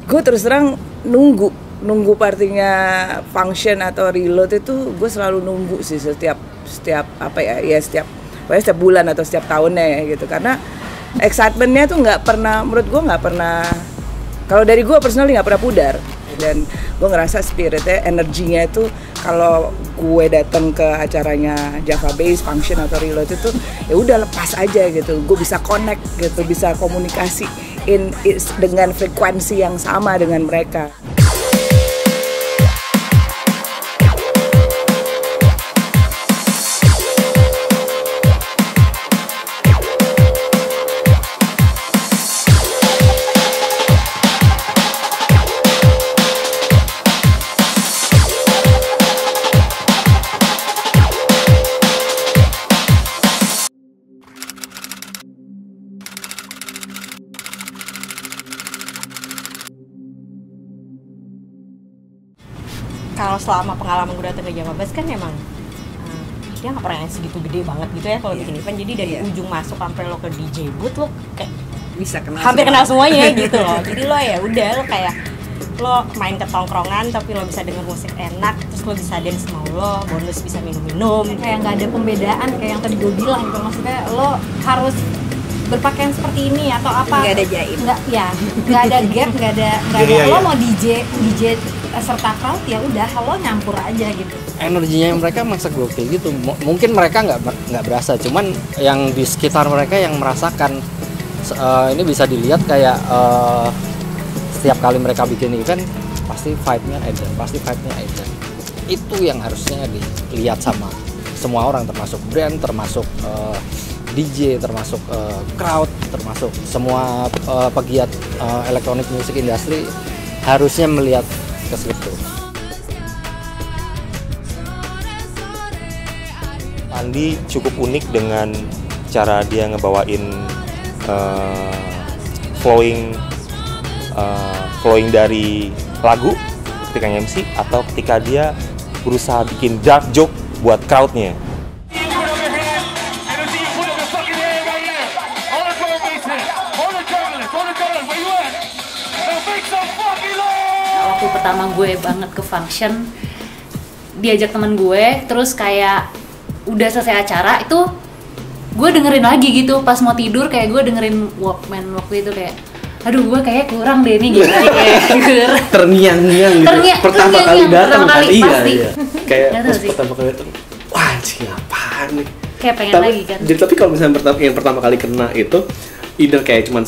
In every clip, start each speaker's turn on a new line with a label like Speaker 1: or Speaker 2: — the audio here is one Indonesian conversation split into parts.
Speaker 1: gue terus terang nunggu partinya function atau reload itu gue selalu nunggu sih setiap pokoknya setiap bulan atau setiap tahunnya ya gitu, karena excitementnya tuh menurut gue nggak pernah, kalau dari gue personally nggak pernah pudar. Dan gue ngerasa spiritnya, energinya itu kalau gue datang ke acaranya Java Bass function atau reload itu ya udah lepas aja gitu, gue bisa connect gitu, bisa komunikasi dengan frekuensi yang sama dengan mereka.
Speaker 2: Kalau selama pengalaman gue datang ke Java Bass kan emang dia nggak pernah yang segitu gede banget gitu ya kalau bikin event. Jadi dari ujung masuk sampai lo ke DJ booth lo kayak
Speaker 1: bisa
Speaker 2: hampir kenal semuanya gitu loh. Jadi lo ya udah lo kayak lo main ke tongkrongan tapi lo bisa denger musik enak, terus lo bisa dance mau lo, bonus bisa minum-minum.
Speaker 3: Kayak nggak ada pembedaan kayak yang tadi gue bilang gitu, maksudnya lo harus berpakaian seperti ini atau apa?
Speaker 1: Nggak ada jaim.
Speaker 3: Nggak ada gap, nggak ada. Lo mau DJ serta crowd ya udah lo nyampur aja gitu.
Speaker 4: Energinya mereka masa gokil gitu. Mungkin mereka nggak berasa, cuman yang di sekitar mereka yang merasakan. Ini bisa dilihat kayak setiap kali mereka bikin event pasti vibe-nya ada. Itu yang harusnya dilihat sama semua orang, termasuk brand, termasuk DJ, termasuk crowd, termasuk semua pegiat electronic music industry harusnya melihat ke situ.
Speaker 5: Andi cukup unik dengan cara dia ngebawain flowing dari lagu ketika MC atau ketika dia berusaha bikin dark joke buat crowdnya.
Speaker 6: Waktu pertama gue banget ke function, diajak teman gue, terus kayak udah selesai acara itu gue dengerin lagi gitu pas mau tidur, kayak gue dengerin Walkman waktu itu kayak aduh gue kayak kurang deh nih gitu, kayak
Speaker 7: terngiang-ngiang gitu. Pertama kali datang kan, iya. Kayak pas pertama kali datang, wah sih apaan nih?
Speaker 6: Kayak pengen lagi kan.
Speaker 7: Jadi tapi kalau misalnya yang pertama kali kena itu, either kayak cuman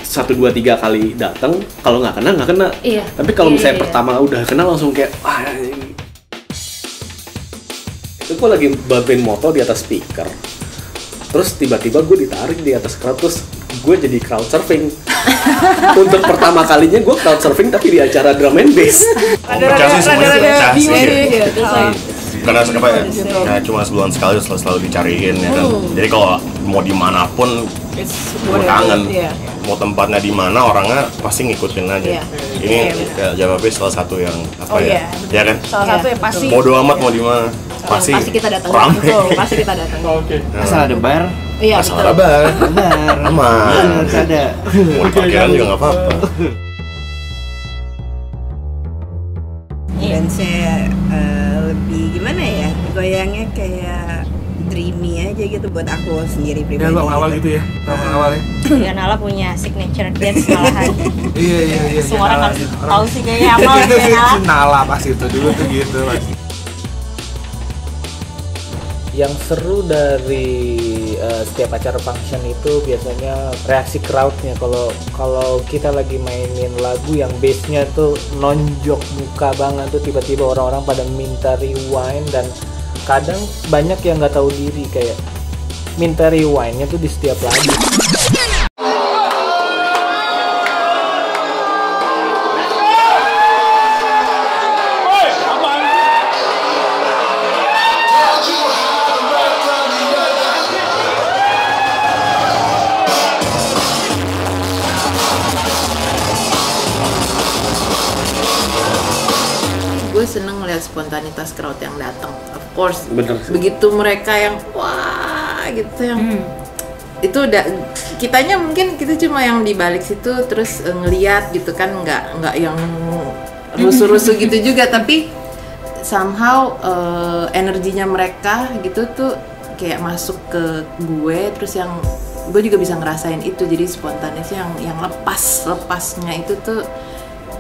Speaker 7: 1, 2, 3 kali datang, kalau nggak kena.
Speaker 6: Iya.
Speaker 7: Tapi kalau misalnya pertama udah kena langsung kayak wah ini. Itu gue lagi bantuin motor di atas speaker, terus tiba-tiba gue ditarik di atas crowd, terus gue jadi crowd surfing. Untuk pertama kalinya gue crowd surfing tapi di acara drum and bass.
Speaker 5: Pecah sih. Karena apa ya, kayak cuma sebulan sekali selalu dicariin ya kan. Jadi kalau mau dimanapun gue kangen, mau tempatnya di mana orangnya pasti ngikutin aja. Ini kayak Java Bass salah satu yang apa ya kan.
Speaker 2: Salah satu yang pasti.
Speaker 5: Bodo amat mau di mana. Pasti
Speaker 2: kita datang.
Speaker 5: Rame.
Speaker 2: Pasti kita datang.
Speaker 7: Oke.
Speaker 4: Asal ada bar.
Speaker 2: Iya.
Speaker 5: Asal ada bar. Aman.
Speaker 4: Ada.
Speaker 5: Mau di parkiran juga nggak apa-apa.
Speaker 1: Dan saya lebih gimana ya, goyangnya kayak dreamy aja gitu buat aku sendiri pribadi.
Speaker 8: Ya awal gitu ya, awalnya.
Speaker 2: Ya Nala punya signature dance malahan.
Speaker 8: Iya.
Speaker 2: Semua orang harus tahu sih kayaknya apa kayak Nala.
Speaker 8: Nala pasti itu dulu tuh gitu pasti.
Speaker 9: Yang seru dari setiap acara function itu biasanya reaksi crowdnya. Kalau kita lagi mainin lagu yang bassnya tuh nonjok muka banget tuh, tiba-tiba orang-orang pada minta rewind, dan kadang banyak yang nggak tahu diri kayak minta rewindnya tuh di setiap lagu.
Speaker 10: Gue seneng ngeliat spontanitas crowd yang datang, of course.
Speaker 7: Bener.
Speaker 10: Begitu mereka yang wah gitu yang itu udah kitanya mungkin kita cuma yang di balik situ terus ngeliat gitu kan, nggak yang rusuh-rusuh gitu juga, tapi somehow energinya mereka gitu tuh kayak masuk ke gue, terus yang gue juga bisa ngerasain itu. Jadi spontanitas yang lepasnya itu tuh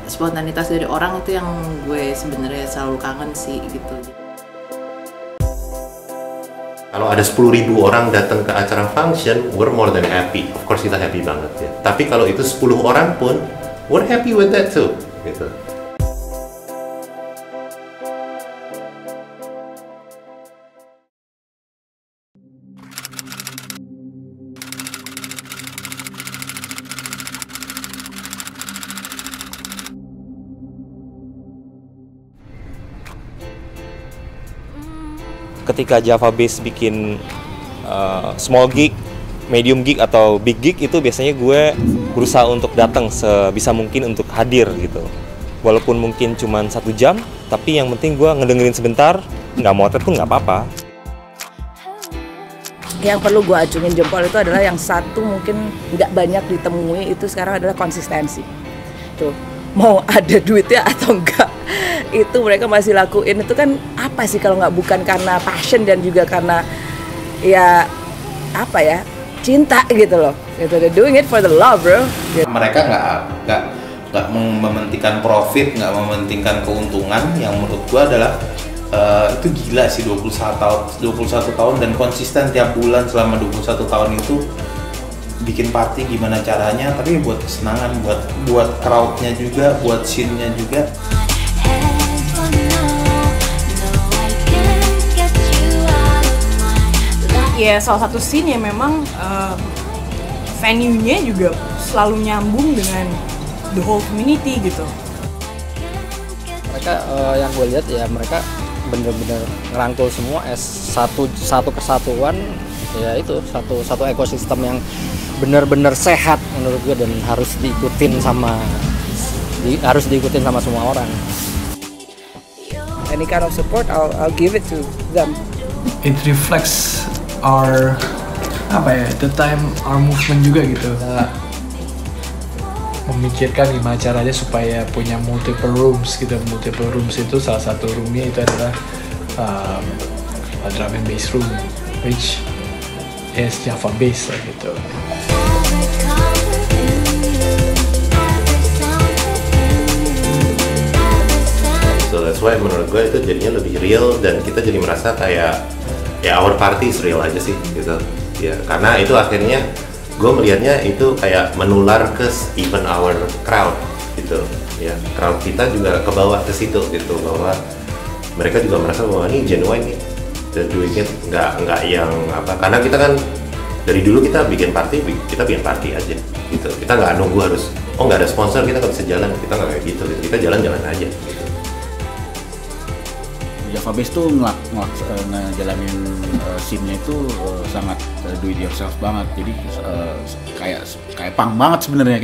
Speaker 10: spontanitas dari orang itu yang gue sebenarnya selalu kangen sih gitu.
Speaker 5: Kalau ada 10.000 orang datang ke acara function, we're more than happy. Of course kita happy banget ya. Tapi kalau itu 10 orang pun, we're happy with that too. Gitu.
Speaker 11: Ketika Java Base bikin small gig, medium gig atau big gig, itu biasanya gue berusaha untuk datang sebisa mungkin untuk hadir gitu. Walaupun mungkin cuma 1 jam, tapi yang penting gue ngedengerin sebentar, nggak motret pun nggak apa-apa.
Speaker 1: Yang perlu gue acungin jempol itu adalah yang satu mungkin nggak banyak ditemui itu sekarang adalah konsistensi. Tuh, mau ada duitnya atau enggak, itu mereka masih lakuin. Itu kan apa sih kalau nggak bukan karena passion dan juga karena ya apa ya, cinta gitu loh. Gitu, they're doing it for the love, bro. Gitu.
Speaker 12: Mereka nggak mementingkan profit, nggak mementingkan keuntungan. Yang menurut gua adalah itu gila sih, 21 tahun dan konsisten tiap bulan selama 21 tahun itu bikin party gimana caranya, tapi buat kesenangan, buat crowdnya juga, buat scene-nya juga.
Speaker 2: Ya salah satu scene yang memang venue-nya juga selalu nyambung dengan the whole community gitu.
Speaker 4: Mereka yang gue lihat ya, mereka bener-bener ngerangkul semua satu kesatuan, ya itu satu ekosistem yang bener-bener sehat menurut gue, dan harus diikutin sama semua orang.
Speaker 1: Any kind of support, I'll give it to them.
Speaker 8: It reflects our the time our movement juga gitu. Memikirkan gimana caranya supaya punya multiple rooms gitu. Multiple rooms itu salah satu roomnya itu adalah drum and bass room, which is Java Bass lah gitu.
Speaker 5: So that's why menurut gue itu jadinya lebih real, dan kita jadi merasa kayak ya our party is real aja sih gitu ya, karena itu akhirnya gue melihatnya itu kayak menular ke even our crowd gitu ya. Crowd kita juga ke bawah ke situ gitu, bahwa mereka juga merasa bahwa ini genuine nih, dan doing it nggak yang apa, karena kita kan dari dulu kita bikin party aja gitu. Kita nggak nunggu harus nggak ada sponsor kita nggak bisa jalan, kita nggak kayak gitu. Kita jalan-jalan aja gitu.
Speaker 13: Java Bass tuh ngejalanin scene-nya itu sangat do it yourself banget. Jadi kayak punk banget sebenarnya.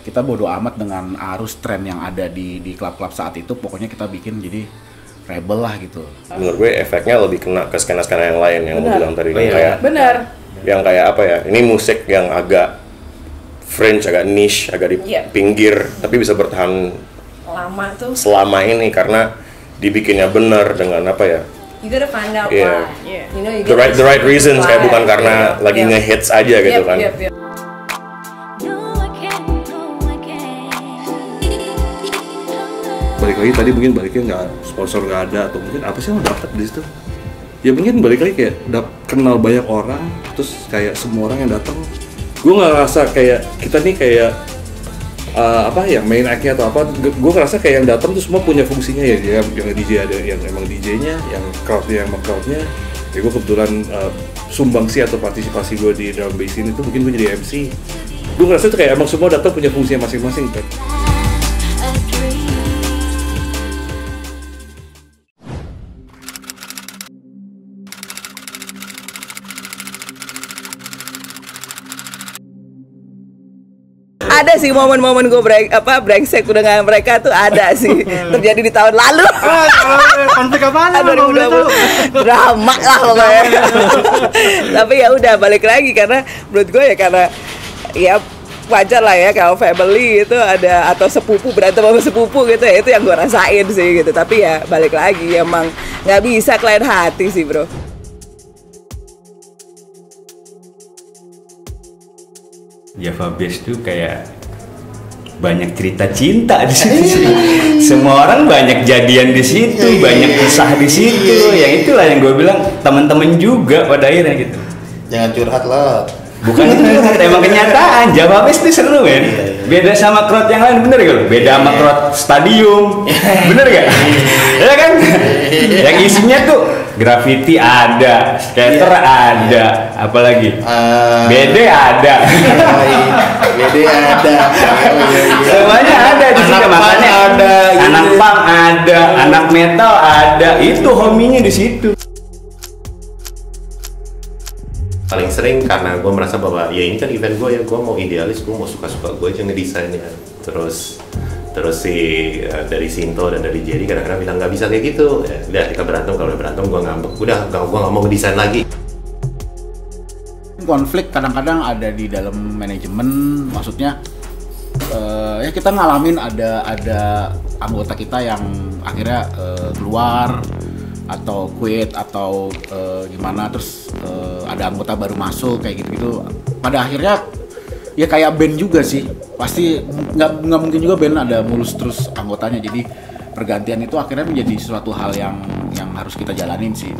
Speaker 13: Kita bodo amat dengan arus tren yang ada di klub-klub saat itu. Pokoknya kita bikin jadi rebel lah gitu.
Speaker 5: Menurut gue efeknya lebih kena ke skena-skena yang lain yang lo bilang tadi. Kayak
Speaker 1: Benar.
Speaker 5: Yang kayak apa ya? Ini musik yang agak fringe, agak niche, agak di pinggir, tapi bisa bertahan
Speaker 2: Lama tuh.
Speaker 5: selama ini karena dibikinnya benar dengan apa ya?
Speaker 2: You gotta find out
Speaker 5: Yeah.
Speaker 2: why. You know, you
Speaker 5: The right reasons, kayak bukan karena lagi ngehits aja gitu kan.
Speaker 8: Balik lagi tadi mungkin baliknya nggak, sponsor nggak ada, atau mungkin apa sih yang lo dapat di situ? Ya mungkin balik lagi kayak kenal banyak orang, terus kayak semua orang yang datang, gue nggak ngerasa kayak kita nih kayak yang main act-nya atau apa. Gue ngerasa kayak yang datang tuh semua punya fungsinya ya. Yang DJ ada yang emang DJ-nya, yang crowd-nya yang emang crowd-nya. Ya gue kebetulan sumbangsi atau partisipasi gue di drum bass ini tuh mungkin gue jadi MC. Gue ngerasa tuh kayak emang semua datang punya fungsinya masing-masing kan.
Speaker 1: ada sih momen-momen gue brengsek dengan mereka tuh ada sih terjadi di tahun lalu.
Speaker 4: Konflik apaan?
Speaker 1: 2020 drama lah pokoknya. Tapi ya udah balik lagi karena menurut gue ya karena ya wajar lah ya kalau family itu ada atau sepupu berantem sama sepupu gitu ya, itu yang gue rasain sih gitu. Tapi ya balik lagi emang nggak bisa klien hati sih bro.
Speaker 14: Java Bass tuh kayak banyak cerita cinta di situ sih. Semua orang banyak jadian di situ, banyak kisah di situ. Yang itulah yang gue bilang teman-teman juga pada akhirnya gitu.
Speaker 12: Jangan curhat lah.
Speaker 14: Bukan curhat, emang kenyataan. Java Bass itu seru men. Beda sama crowd yang lain, bener gak? Beda sama crowd stadium, bener gak? Ya kan? Yang isinya tuh graffiti ada, skater ada, apalagi BD ada,
Speaker 12: BD ada,
Speaker 14: semuanya ada di sini. Makanya ada, anak punk ada, anak metal ada, itu hominya di situ.
Speaker 5: Paling sering karena gue merasa bahwa ya ini kan event gue ya, gue mau idealis, gue mau suka-suka gue aja ngedesainnya. Terus si dari Sinto dan dari Jerry kadang-kadang bilang nggak bisa kayak gitu. Ya udah kita berantem, kalau udah berantem gue ngambek, udah gue nggak mau ngedesain lagi.
Speaker 13: Konflik kadang-kadang ada di dalam manajemen, maksudnya ya kita ngalamin ada anggota kita yang akhirnya keluar atau quit atau gimana, terus ada anggota baru masuk kayak gitu-gitu. Pada akhirnya ya kayak band juga sih, pasti nggak mungkin juga band ada mulus terus anggotanya. Jadi pergantian itu akhirnya menjadi suatu hal yang harus kita jalanin sih.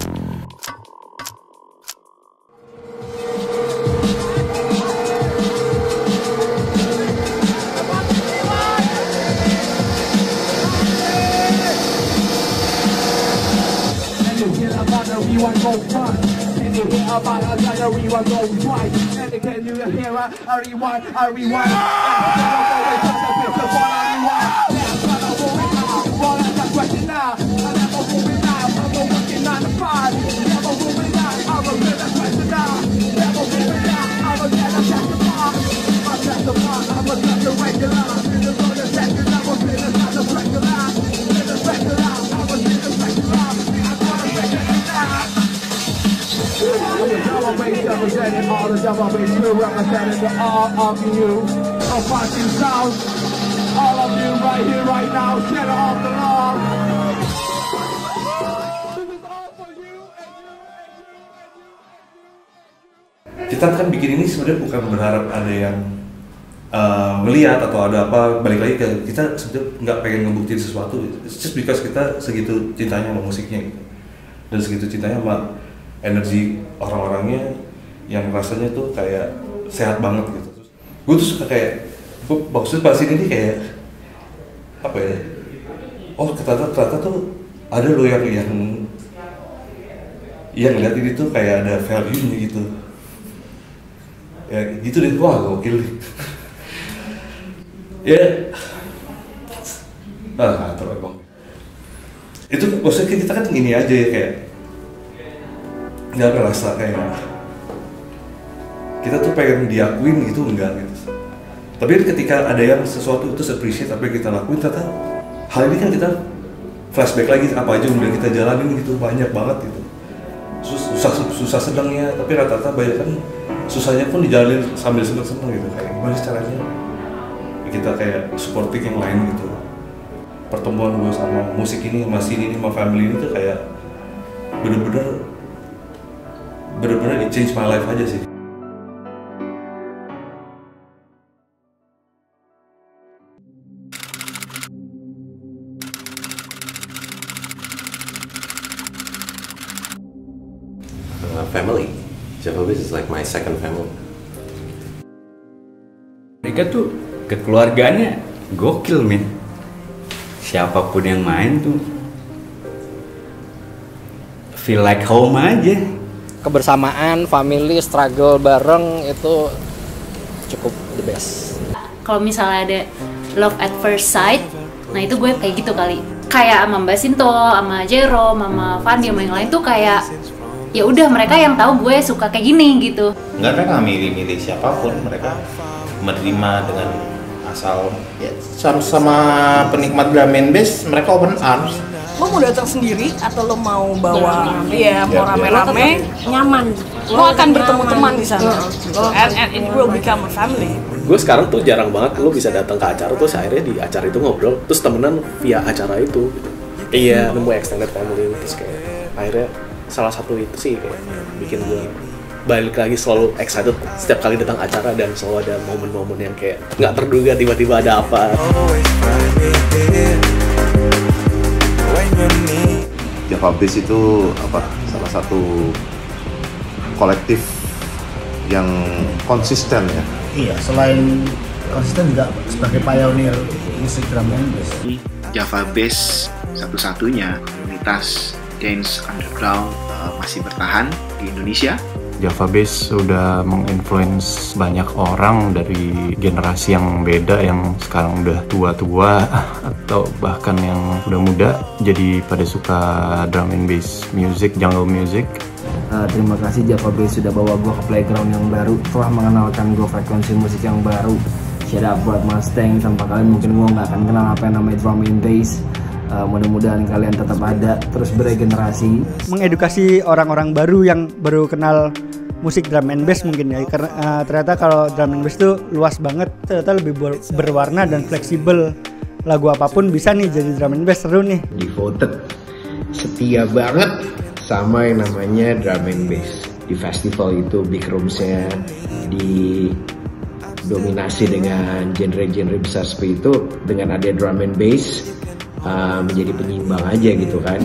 Speaker 15: Representing all the Java Bass crew, representing all of you. So fucking sound, all of you right here, right now, get off the lawn.
Speaker 8: Kita kan bikin ini sebenarnya bukan berharap ada yang melihat atau ada apa, balik lagi ke kita sebenarnya nggak pengen ngebuktiin sesuatu, just because kita segitu cintanya sama musiknya gitu. Dan segitu cintanya sama energi orang-orangnya yang rasanya tuh kayak sehat banget gitu. Gue tuh suka kayak, maksudnya pas ini kayak apa ya? Oh ternyata tuh ada loh yang ngeliat ini tuh kayak ada value-nya gitu. Ya gitu deh, wah gokil deh. Ya, terus bang. Itu maksudnya kita kan ini aja ya kayak nggak ngerasa kayak kita tuh pengen diakuin gitu, enggak gitu. Tapi ketika ada yang sesuatu itu appreciate apa yang kita lakuin, ternyata hal ini kan kita flashback lagi apa aja udah kita jalanin gitu, banyak banget gitu. Susah sedangnya, tapi rata-rata banyak kan susahnya pun dijalanin sambil seneng-seneng gitu. Kayak gimana sih caranya kita kayak supporting yang lain gitu. Pertemuan gue sama musik ini, sama sini ini, sama family ini tuh kayak bener-bener it change my life aja sih.
Speaker 5: Family, Java Bass is like my second family.
Speaker 14: Mereka tuh kekeluarganya gokil men. Siapapun yang main tuh feel like home aja.
Speaker 4: Kebersamaan, family, struggle bareng itu cukup the best.
Speaker 6: Kalau misalnya ada love at first sight, nah itu gue kayak gitu kali. Kayak sama Mbak Sinto, sama Jero, sama Fandi, sama yang lain tuh kayak ya udah mereka yang tahu gue suka kayak gini gitu.
Speaker 12: Nggak milih-milih siapapun, mereka menerima dengan asal ya sama penikmat drum and bass mereka open arms.
Speaker 16: Lo mau datang sendiri atau lo mau bawa mau rame-rame
Speaker 2: nyaman.
Speaker 16: lo akan bertemu teman di sana and it will become a family.
Speaker 7: Gue sekarang tuh jarang banget lo bisa datang ke acara terus akhirnya di acara itu ngobrol terus temenan via acara itu gitu. Iya, nemu extended family terus kayak akhirnya salah satu itu sih kayak bikin gue balik lagi selalu excited setiap kali datang acara dan selalu ada momen-momen yang kayak nggak terduga tiba-tiba ada apa.
Speaker 17: Java Bass itu salah satu kolektif yang konsisten ya.
Speaker 18: Iya, selain konsisten juga sebagai pionir musik drum and bass.
Speaker 19: Java Bass satu-satunya komunitas dance underground masih bertahan di Indonesia.
Speaker 20: Java Bass sudah menginfluence banyak orang dari generasi yang beda yang sekarang udah tua-tua atau bahkan yang udah muda jadi pada suka drum and bass music, jungle music.
Speaker 21: Terima kasih Java Bass sudah bawa gue ke playground yang baru, telah mengenalkan gue frekuensi musik yang baru. Shout out buat Mustang, tanpa kalian mungkin gue nggak akan kenal apa yang namanya drum and bass. Mudah-mudahan kalian tetap ada, terus beregenerasi.
Speaker 22: Mengedukasi orang-orang baru yang baru kenal musik drum and bass mungkin ya, karena ternyata kalau drum and bass itu luas banget, ternyata lebih berwarna dan fleksibel. Lagu apapun bisa nih jadi drum and bass, seru nih.
Speaker 23: Devoted, setia banget sama yang namanya drum and bass. Di festival itu big rooms-nya didominasi dengan genre-genre besar seperti itu, dengan ada drum and bass menjadi penyimbang aja gitu kan.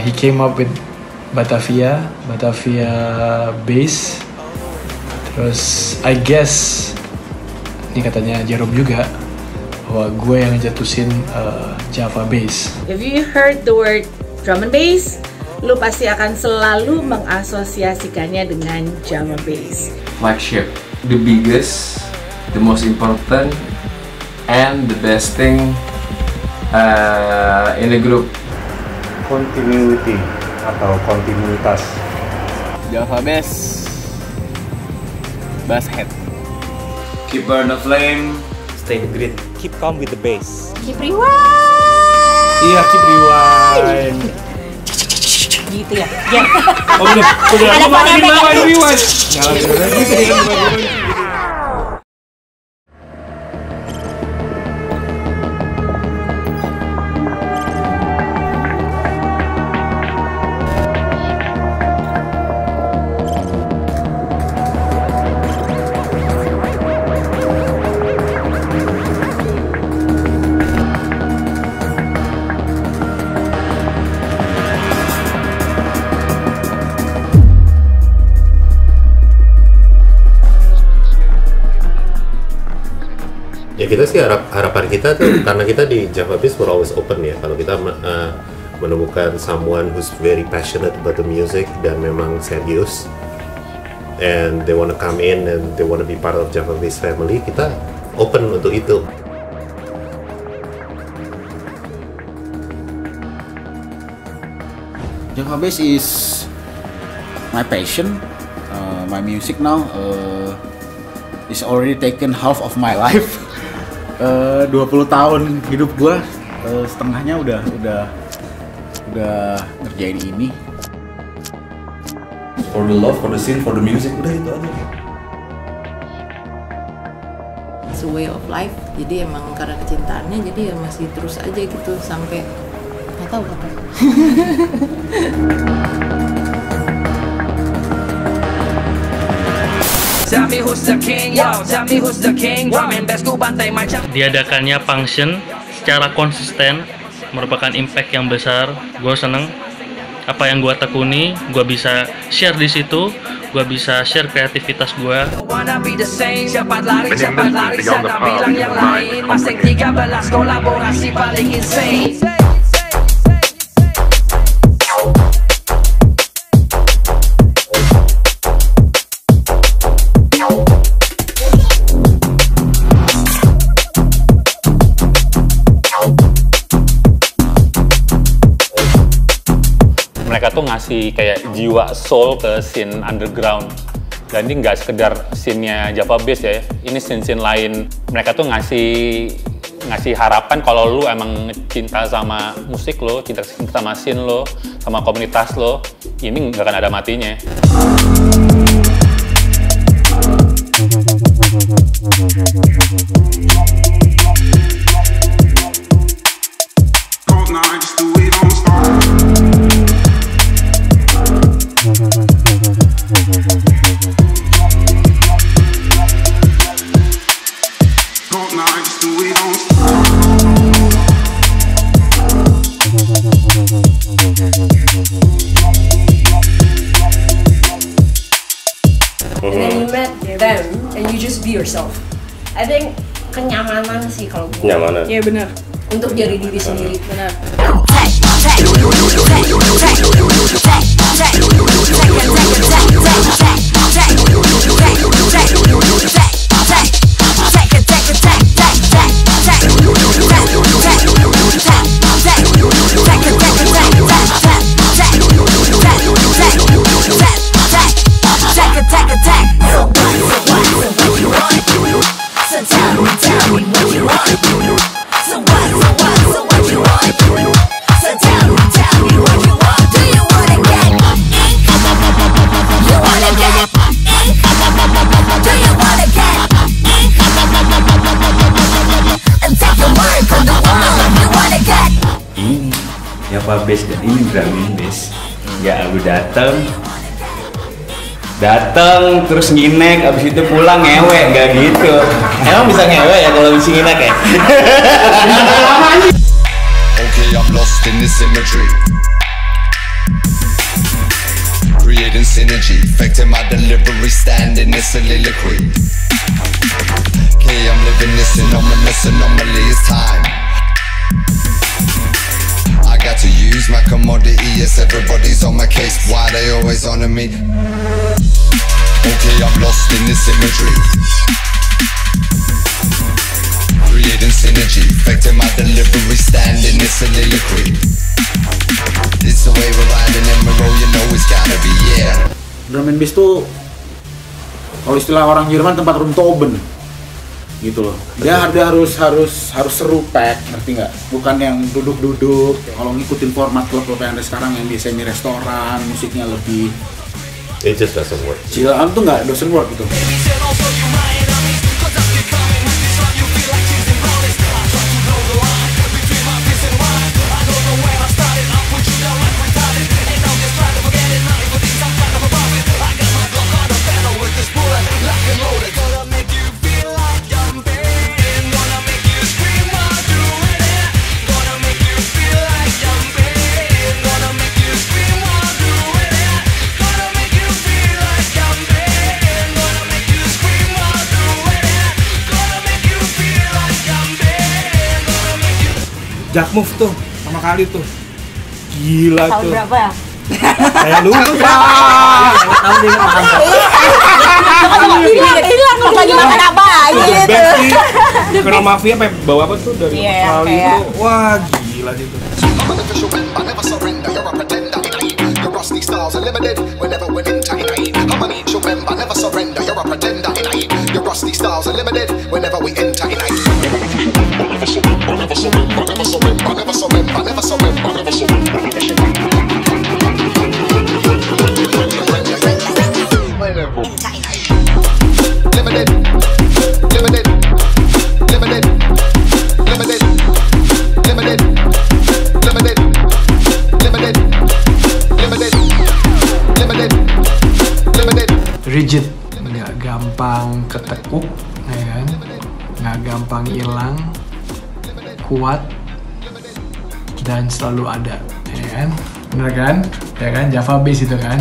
Speaker 24: He came up with Batavia bass. Terus I guess ini katanya Jerome juga bahwa gue yang jatuhin Java Bass.
Speaker 25: If you heard the word drum and bass, lu pasti akan selalu mengasosiasikannya dengan Java Bass.
Speaker 26: Flagship, the biggest, the most important, and the best thing in the group.
Speaker 27: Continuity atau kontinuitas.
Speaker 26: Java Bass, bass head.
Speaker 11: Keep burn the flame, stay the grid. Keep calm with the bass.
Speaker 25: Keep rewind.
Speaker 24: Iya, keep rewind.
Speaker 25: Gitu ya. Ya.
Speaker 24: Oh bener.
Speaker 25: Ada sound effect.
Speaker 24: Rewind.
Speaker 17: Ya kita sih harapan kita tuh karena kita di Java Bass we're always open ya, kalau kita menemukan someone who's very passionate about the music dan memang serius and they wanna come in and they wanna be part of Java Bass family, kita open untuk itu.
Speaker 13: Java Bass is my passion, my music now is already taken half of my life. 20 tahun hidup gua, setengahnya udah ngerjain ini.
Speaker 8: For the love, for the scene, for the music, udah itu aja.
Speaker 10: It's a way of life, jadi emang karena kecintaannya jadi ya masih terus aja gitu sampai nggak tahu kapan.
Speaker 28: Diadakannya function secara konsisten merupakan impact yang besar. Gue seneng apa yang gue tekuni, gue bisa share di situ, gue bisa share kreativitas gue.
Speaker 29: Mereka tuh ngasih kayak jiwa soul ke scene underground
Speaker 1: Dan ini nggak sekedar scene-nya Java Bass ya, ini scene-scene lain. Mereka tuh ngasih harapan kalau lu emang cinta sama musik lo, cinta sama scene lo, sama komunitas lo, ini nggak akan ada matinya.
Speaker 3: And then you met them and you just be yourself. I think kenyamanan sih kalau gue.
Speaker 1: Kenyamanan.
Speaker 3: Iya benar. Untuk jadi diri sendiri, benar.
Speaker 4: Java Bass dan ini drum and bass. Ya lu dateng terus nginek, abis itu pulang ngewe, nggak gitu. Emang bisa ngewe ya kalau bisa nginek ya?
Speaker 5: Okay, I'm lost in this imagery, creating synergy, affecting my delivery, standing this soliloquy. Okay, I'm living this anomaly, it's time. I got to use my commodity, yes, everybody's on my case, why they always honor me? Okay, I'm lost in this imagery, creating synergy, affecting my delivery, standing this soliloquy. This the way we're riding and we roll, you know it's gotta be, yeah.
Speaker 13: Drum and bass tuh, kalau istilah orang Jerman tempat runtoben gitu loh. Dia harus seru pack, ngerti nggak? Bukan yang duduk-duduk. Kalau ngikutin format klub-klub yang ada sekarang yang di semi restoran, musiknya lebih
Speaker 17: it just doesn't work.
Speaker 13: Chill out tuh nggak doesn't work gitu.
Speaker 6: Jack Move tuh sama kali tuh gila
Speaker 2: tahun
Speaker 6: tuh.
Speaker 2: Berapa ya?
Speaker 6: Saya lupa.
Speaker 2: Tahun dia hilang kalau lagi makan apa gitu.
Speaker 6: Kenal Mafia bawa apa tuh dari kali itu. Wah gila gitu. Rusty styles are limited whenever we're in tight. I'm an angel member, never surrender. You're a pretender. Your rusty styles are limited whenever we in tight. Never surrender, never surrender, never surrender, never surrender, never surrender, never surrender. Limited, limited, limited, limited, limited, limited, limited.
Speaker 24: Rigid, nggak gampang ketekuk, ya kan? Nggak gampang hilang, kuat dan selalu ada, ya kan? Bener kan? Ya kan? Java Bass itu kan?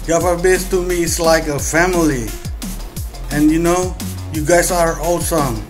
Speaker 7: Java Bass to me is like a family. And you know, you guys are awesome.